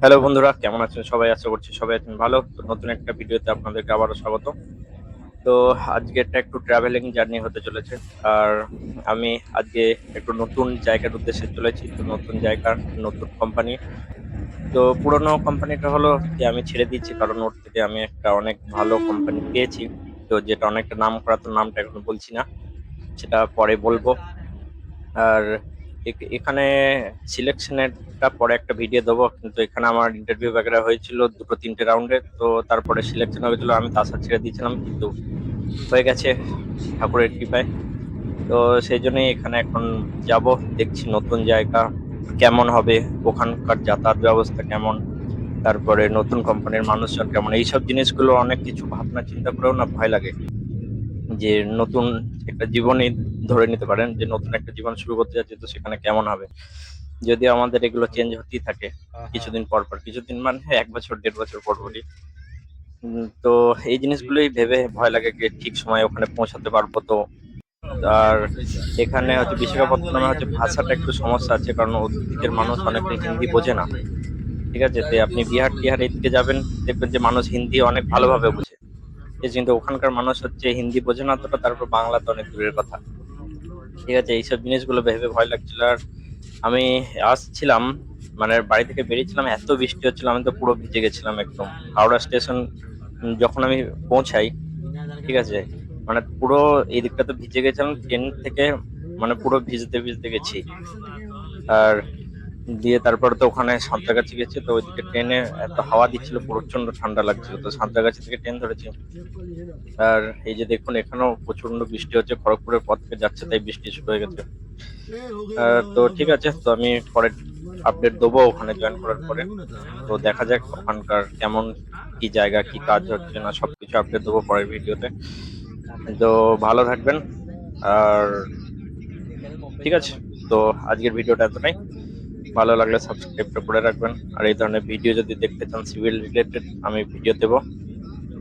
Hello বন্ধুরা, কেমন আছেন সবাই? আশা করছি সবাই আছেন ভালো। তো নতুন একটা ভিডিওতে আপনাদেরকে আবারও স্বাগত। তো আজকেরটা একটু ট্রাভেলিং জার্নি হতে চলেছে। আর আমি আজকে একটু নতুন জায়গার উদ্দেশ্যে চলেছি। তো নতুন জায়গা, নতুন কোম্পানি। তো পুরোনো কোম্পানিটা হলো যে আমি ছেড়ে দিচ্ছি, কারণ ওর থেকে আমি একটা অনেক ভালো কোম্পানি পেয়েছি। তো যেটা অনেকটা নাম করা, তো নামটা এখন বলছি না, সেটা পরে বলবো। আর এখানে সিলেকশনেরটা পরে একটা ভিডিও দেবো, কিন্তু এখানে আমার ইন্টারভিউ বগেরা হয়েছিল দুটো তিনটে রাউন্ডে। তো তারপরে সিলেকশন হয়েছিল, আমি তো আশা ছেড়ে দিয়েছিলাম, কিন্তু হয়ে গেছে ঠাকুরের কৃপায়। তো সেই জন্যই এখানে এখন যাব, দেখছি নতুন জায়গা কেমন হবে, ওখানকার যাতায়াত ব্যবস্থা কেমন, তারপরে নতুন কোম্পানির মানুষজন কেমন, এইসব জিনিসগুলো অনেক কিছু ভাবনা চিন্তা করেও না ভয় লাগে। যে নতুন একটা জীবনই ধরে নিতে পারেন যে নতুন একটা জীবন শুরু করতে যাচ্ছে, তো সেখানে কেমন হবে। যদি আমাদের এগুলো চেঞ্জ হতেই থাকে কিছুদিন পর পর, কিছুদিন মানে 1 বছর 1.5 বছর পর পরই। তো এই জিনিসগুলোই ভেবে ভয় লাগে যে ঠিক সময় ওখানে পৌঁছাতে পারবো তো। আর এখানে হচ্ছে বিশাখাপত্তনমে হচ্ছে ভাষাটা একটু সমস্যা আছে, কারণ ওদিকের মানুষ অনেকটা হিন্দি বোঝে না। ঠিক আছে, তো আপনি বিহার টিহার এদিকে যাবেন, দেখবেন যে মানুষ হিন্দি অনেক ভালোভাবে বোঝে। কিন্তু ওখানকার মানুষ হচ্ছে হিন্দি বোঝে না অতটা, তারপর বাংলা তো অনেক দূরের কথা। ঠিক আছে, এইসব জিনিসগুলো ভেবে ভয় লাগছিল। আর আমি আসছিলাম, মানে বাড়ি থেকে বেরিয়েছিলাম, এত বৃষ্টি হচ্ছিল, আমি তো পুরো ভিজে গেছিলাম একদম। হাওড়া স্টেশন যখন আমি পৌঁছাই, ঠিক আছে, মানে পুরো এই দিকটা তো ভিজে গেছিলাম ট্রেন থেকে, মানে পুরো ভিজতে ভিজতে গেছি। আর দিয়ে তারপর তো ওখানে সাঁতরাগাছি গেছি, তো ওইদিকে ট্রেনে এত হাওয়া দিচ্ছিল, প্রচন্ড ঠান্ডা লাগছিল, তো সাঁতরাগাছি থেকে ট্রেন ধরেছি। আর এই যে দেখুন, এখানেও প্রচন্ড বৃষ্টি হচ্ছে, খড়গপুরের পথ থেকে যাচ্ছে, তাই বৃষ্টি শুরু হয়ে গেছে। তো ঠিক আছে, তো আমি পরে আপডেট দেবো ওখানে জয়েন করার পরে। তো দেখা যাক ওখানকার কেমন কি জায়গা, কি কাজ হচ্ছে না, সবকিছু আপডেট দেবো পরের ভিডিওতে। তো ভালো থাকবেন। আর ঠিক আছে, তো আজকের ভিডিওটা এতটাই। ভালো লাগলে সাবস্ক্রাইবটা করে রাখবেন। আর এই ধরনের ভিডিও যদি দেখতে চান সিভিল রিলেটেড, আমি ভিডিও দেবো।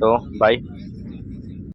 তো বাই।